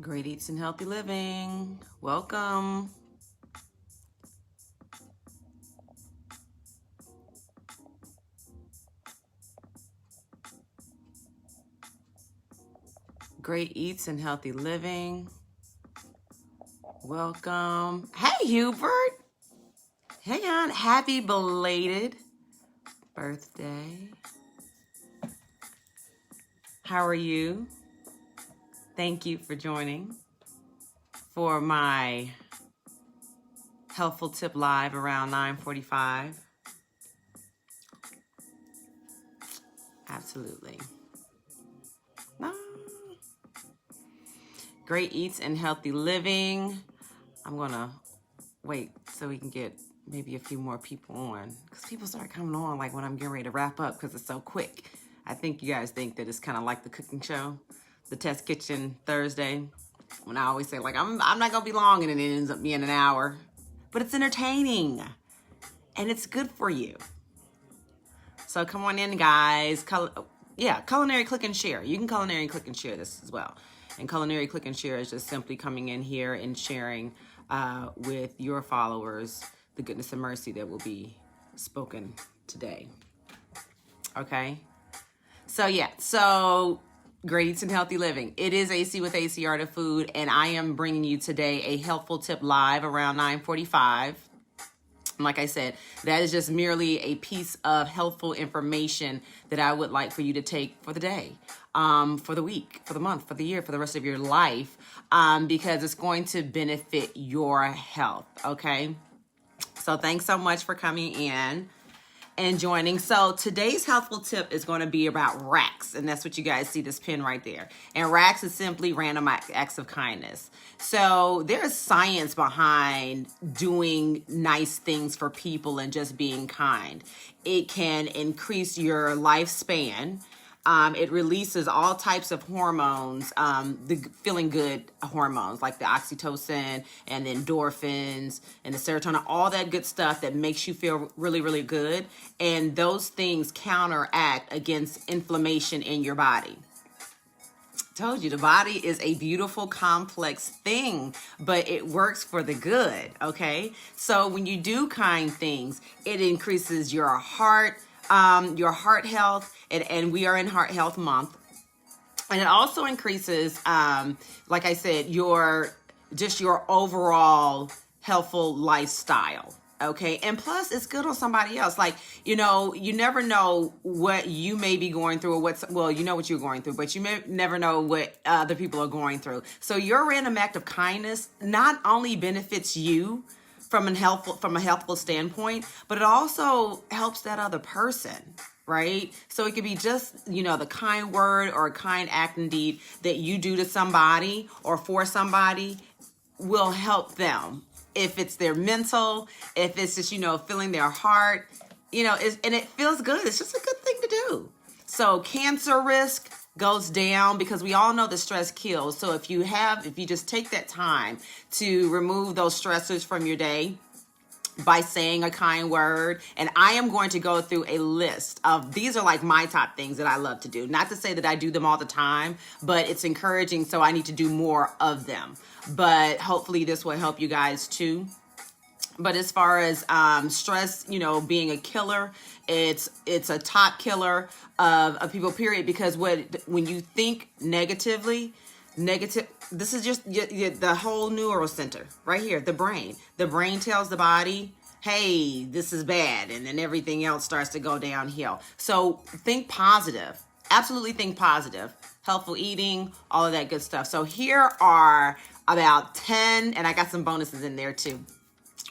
Great Eats and Healthy Living. Welcome. Great Eats and Healthy Living. Welcome. Hey, Hubert. Hey, hon. Happy belated birthday. How are you? Thank you for joining for my HealthFUL tip live around 9:45. Absolutely. Great Eats and Healthy Living. I'm gonna wait so we can get maybe a few more people on, because people start coming on like when I'm getting ready to wrap up because it's so quick. I think you guys think that it's kind of like the cooking show, the Test Kitchen Thursday, when I always say like I'm not gonna be long and it ends up being an hour, but it's entertaining and it's good for you. So come on in, guys. Culinary Click and Share. You can culinary click and share this as well. And culinary click and share is just simply coming in here and sharing with your followers the goodness and mercy that will be spoken today. Okay? So Great Eats and Healthy Living. It is AC with AC Art of Food, and I am bringing you today a HealthFUL tip live around 9:45. Like I said, that is just merely a piece of helpful information that I would like for you to take for the day, for the week, for the month, for the year, for the rest of your life, because it's going to benefit your health, okay? So thanks so much for coming in and joining. So today's helpful tip is going to be about RAKS, and that's what you guys see, this pin right there. And RAKS is simply random acts of kindness. So there's science behind doing nice things for people and just being kind. It can increase your lifespan. It releases all types of hormones, the feeling good hormones like the oxytocin and the endorphins and the serotonin, all that good stuff that makes you feel really, really good. And those things counteract against inflammation in your body. Told you, the body is a beautiful, complex thing, but it works for the good, okay? So when you do kind things, it increases your heart health, and we are in Heart Health Month. And it also increases, like I said, your overall healthful lifestyle. Okay. And plus it's good on somebody else. Like, you never know what you may be going through, or you know what you're going through, but you may never know what other people are going through. So your random act of kindness not only benefits you from a healthful standpoint, but it also helps that other person, right? So it could be just, the kind word or a kind act and deed that you do to somebody or for somebody will help them. If it's their mental, if it's just, filling their heart, and it feels good. It's just a good thing to do. So cancer risk goes down because we all know that stress kills. So if you just take that time to remove those stressors from your day by saying a kind word, and I am going to go through a list of, these are like my top things that I love to do. Not to say that I do them all the time, but it's encouraging, so I need to do more of them. But hopefully this will help you guys too. But as far as stress, being a killer, it's a top killer of people, period. Because when you think negative, this is just the whole neural center right here, the brain. The brain tells the body, hey, this is bad. And then everything else starts to go downhill. So think positive. Absolutely think positive. Helpful eating, all of that good stuff. So here are about 10, and I got some bonuses in there too,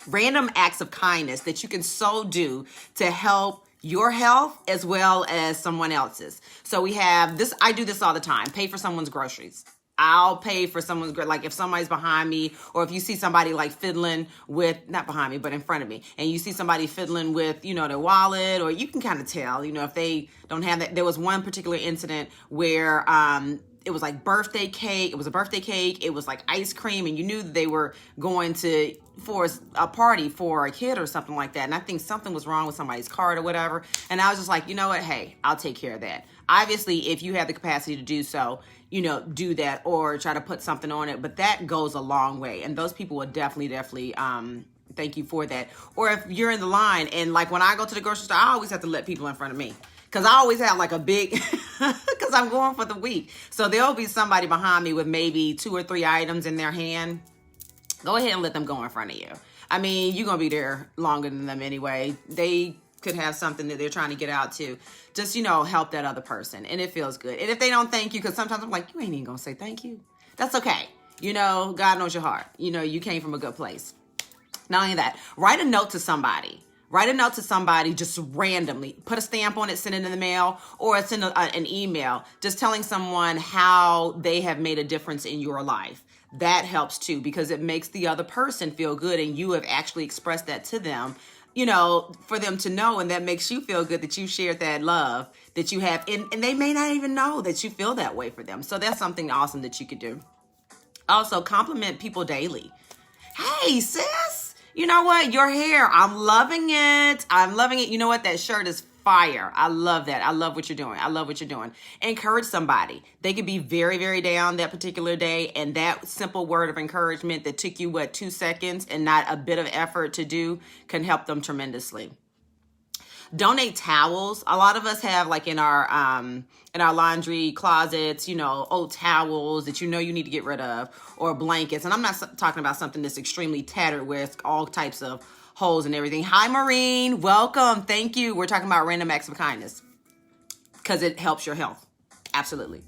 random acts of kindness that you can so do to help your health as well as someone else's. So we have this, I do this all the time, pay for someone's groceries. I'll pay for someone's, like if somebody's behind me, or if you see somebody like fiddling with, not behind me, but in front of me, and you see somebody fiddling with, their wallet, or you can kind of tell, if they don't have that. There was one particular incident where, it was like birthday cake. It was a birthday cake. It was like ice cream, and you knew that they were going for a party for a kid or something like that. And I think something was wrong with somebody's card or whatever. And I was just like, you know what? Hey, I'll take care of that. Obviously, if you have the capacity to do so, do that or try to put something on it. But that goes a long way. And those people will definitely, thank you for that. Or if you're in the line, and like when I go to the grocery store, I always have to let people in front of me. Because I always have like a big, because I'm going for the week. So there'll be somebody behind me with maybe 2 or 3 items in their hand. Go ahead and let them go in front of you. I mean, you're going to be there longer than them anyway. They could have something that they're trying to get out to. Just, help that other person. And it feels good. And if they don't thank you, because sometimes I'm like, you ain't even going to say thank you. That's okay. God knows your heart. You came from a good place. Not only that, write a note to somebody. Write a note to somebody just randomly. Put a stamp on it, send it in the mail, or send an email just telling someone how they have made a difference in your life. That helps too, because it makes the other person feel good, and you have actually expressed that to them, for them to know, and that makes you feel good that you shared that love that you have. And they may not even know that you feel that way for them. So that's something awesome that you could do. Also, compliment people daily. Hey, sis. You know what? Your hair, I'm loving it. I'm loving it. You know what? That shirt is fire. I love that. I love what you're doing. I love what you're doing. Encourage somebody. They could be very, very down that particular day. And that simple word of encouragement that took you, 2 seconds and not a bit of effort to do can help them tremendously. Donate towels. A lot of us have like in our laundry closets, old towels that you need to get rid of, or blankets. And I'm not talking about something that's extremely tattered with all types of holes and everything. Hi, Maureen. Welcome. Thank you. We're talking about random acts of kindness because it helps your health. Absolutely.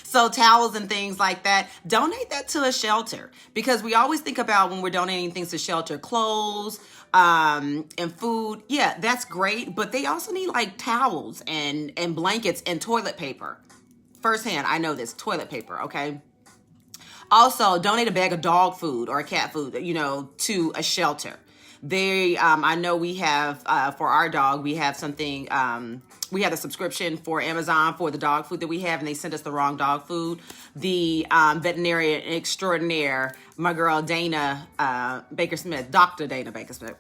So towels and things like that, donate that to a shelter, because we always think about when we're donating things to shelter, clothes, and food. Yeah, that's great. But they also need like towels and blankets and toilet paper. Firsthand, I know this, toilet paper. Okay. Also, donate a bag of dog food or cat food, to a shelter. I know we have, for our dog, we have something, we had a subscription for Amazon for the dog food that we have, and they sent us the wrong dog food. The veterinarian extraordinaire, my girl Dana Baker-Smith, Dr. Dana Baker-Smith,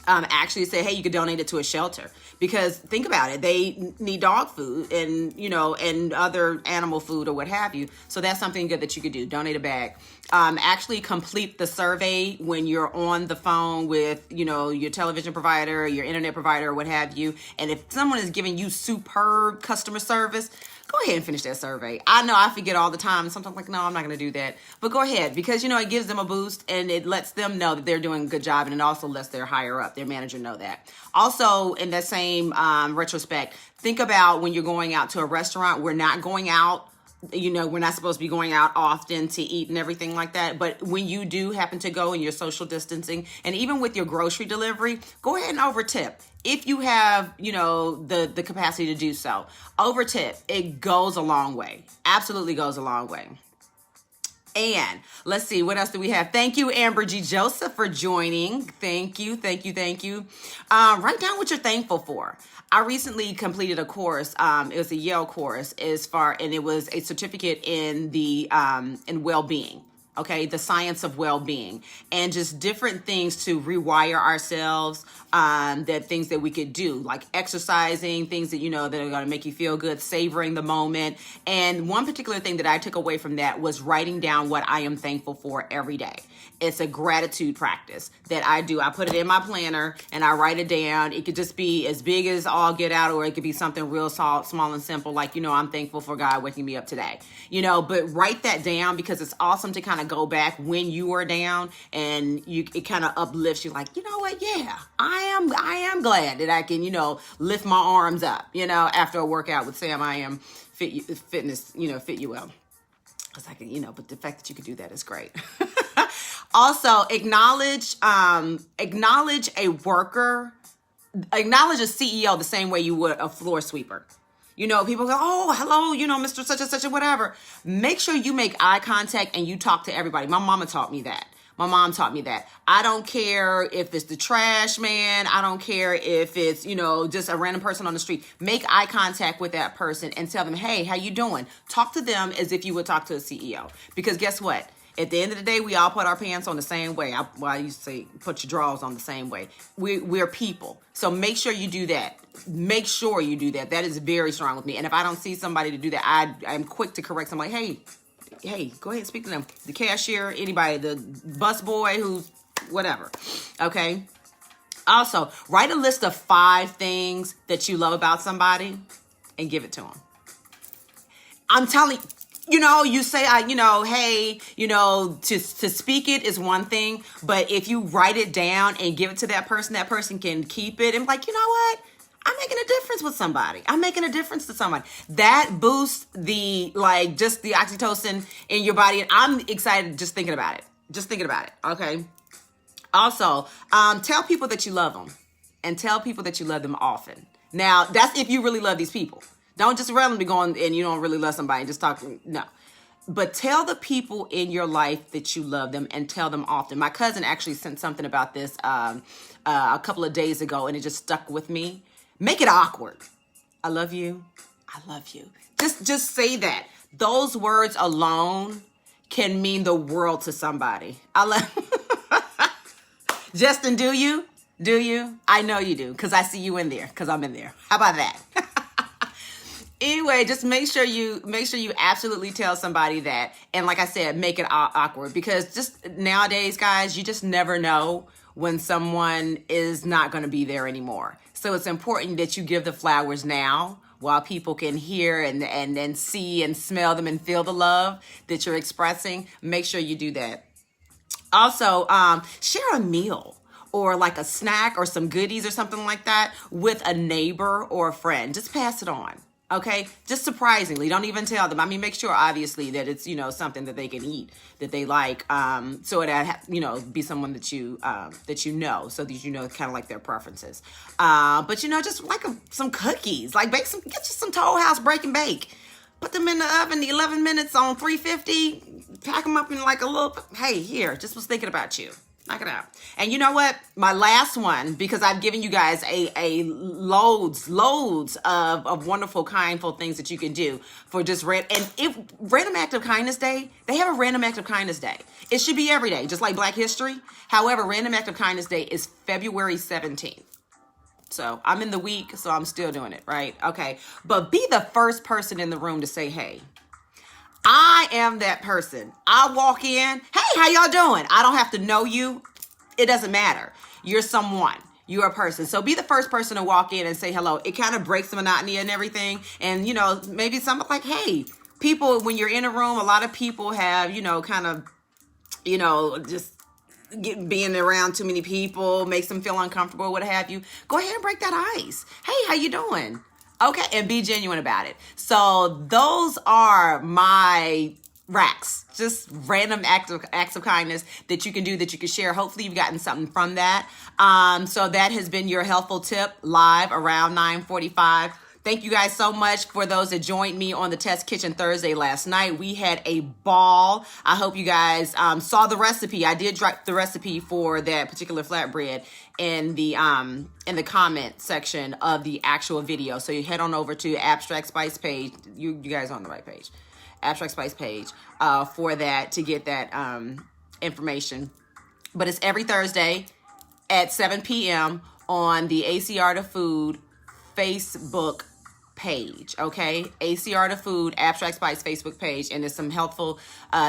actually said, hey, you could donate it to a shelter, because think about it. They need dog food and, and other animal food or what have you. So that's something good that you could do. Donate a bag. Actually complete the survey when you're on the phone with, your television provider, your internet provider, or what have you. And if someone is giving you superb customer service, go ahead and finish that survey. I know I forget all the time. Sometimes I'm like, no, I'm not going to do that. But go ahead, because, it gives them a boost, and it lets them know that they're doing a good job, and it also lets their higher up, their manager, know that. Also, in that same retrospect, think about when you're going out to a restaurant. We're not going out. We're not supposed to be going out often to eat and everything like that. But when you do happen to go and you're social distancing, and even with your grocery delivery, go ahead and over tip. If you have, the capacity to do so, over tip, it goes a long way. Absolutely goes a long way. And let's see, what else do we have? Thank you, Amber G. Joseph, for joining. Thank you. Write down what you're thankful for. I recently completed a course. It was a Yale course, and it was a certificate in in well-being. Okay, the science of well-being, and just different things to rewire ourselves, that things that we could do, like exercising, things that, that are going to make you feel good, savoring the moment. And one particular thing that I took away from that was writing down what I am thankful for every day. It's a gratitude practice that I do. I put it in my planner and I write it down. It could just be as big as all get out, or it could be something real small and simple, like, I'm thankful for God waking me up today, but write that down, because it's awesome to kind of go back when you are down, and it kind of uplifts you, like, what? Yeah, I am glad that I can, lift my arms up, after a workout with Sam. I am fit you well. Because I can, but the fact that you could do that is great. Also, acknowledge a worker, acknowledge a CEO the same way you would a floor sweeper. People go, oh, hello, Mr. Such and such and whatever. Make sure you make eye contact and you talk to everybody. My mama taught me that. My mom taught me that. I don't care if it's the trash man. I don't care if it's, just a random person on the street. Make eye contact with that person and tell them, hey, how you doing? Talk to them as if you would talk to a CEO. Because guess what? At the end of the day, we all put our pants on the same way. I used to say, put your drawers on the same way. We're people. So make sure you do that. Make sure you do that. That is very strong with me. And if I don't see somebody to do that, I'm quick to correct somebody. Hey, go ahead and speak to them. The cashier, anybody, the bus boy, who's whatever. Okay. Also, write a list of 5 things that you love about somebody and give it to them. I'm telling you, you say, hey, to speak it is one thing, but if you write it down and give it to that person can keep it and like, you know what? I'm making a difference with somebody. I'm making a difference to somebody. That boosts just the oxytocin in your body. And I'm excited just thinking about it. Okay. Also, tell people that you love them and tell people that you love them often. Now, that's if you really love these people. Don't just randomly go on and you don't really love somebody and just talk. No. But tell the people in your life that you love them and tell them often. My cousin actually sent something about this a couple of days ago, and it just stuck with me. Make it awkward. I love you. I love you. Just say that. Those words alone can mean the world to somebody. I love Justin, do you? Do you? I know you do, because I see you in there, because I'm in there. How about that? Anyway, just make sure you absolutely tell somebody that. And like I said, make it awkward, because just nowadays, guys, you just never know when someone is not going to be there anymore. So it's important that you give the flowers now while people can hear and see and smell them and feel the love that you're expressing. Make sure you do that. Also, share a meal or like a snack or some goodies or something like that with a neighbor or a friend. Just pass it on. Okay, just surprisingly, don't even tell them. I mean, make sure obviously that it's, something that they can eat, that they like, so it, be someone that you know, so that kind of like their preferences. But just like some cookies, like get you some Toll House break and bake, put them in the oven, 11 minutes on 350, pack them up in like a little. Hey, here, just was thinking about you. Knock it out. And you know what? My last one, because I've given you guys a loads of wonderful, kindful things that you can do for just Random Act of Kindness Day, they have a Random Act of Kindness Day. It should be every day, just like Black History. However, Random Act of Kindness Day is February 17th. So I'm in the week, so I'm still doing it, right? Okay. But be the first person in the room to say, hey, I am that person. I walk in, hey, how y'all doing? I don't have to know you. It doesn't matter. You're someone. You're a person. So be the first person to walk in and say hello. It kind of breaks the monotony and everything. And, maybe something like, hey, people, when you're in a room, a lot of people have, just being around too many people makes them feel uncomfortable, what have you. Go ahead and break that ice. Hey, how you doing? Okay, and be genuine about it. So those are my RAKS, just random acts of kindness that you can do, that you can share. Hopefully you've gotten something from that. So that has been your HealthFUL Tip live around 9:45. Thank you guys so much for those that joined me on the Test Kitchen Thursday last night. We had a ball. I hope you guys saw the recipe. I did drop the recipe for that particular flatbread in the comment section of the actual video. So you head on over to Abstract Spice page. You guys are on the right page. Abstract Spice page for that, to get that information. But it's every Thursday at 7 p.m. on the ACR to Food Facebook page. Okay, ACR to Food Abstract Spice Facebook page, and there's some helpful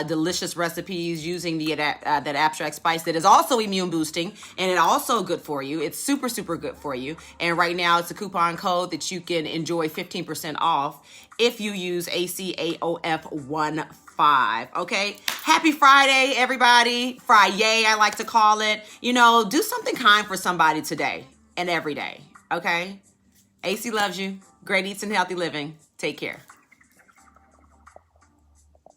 delicious recipes using that abstract spice that is also immune boosting, and it's also good for you. It's super good for you. And right now it's a coupon code that you can enjoy 15% off if you use ACAOF15. Okay, happy Friday, everybody. Friday, I like to call it. Do something kind for somebody today and every day. Okay, AC loves you. Great eats and healthy living. Take care.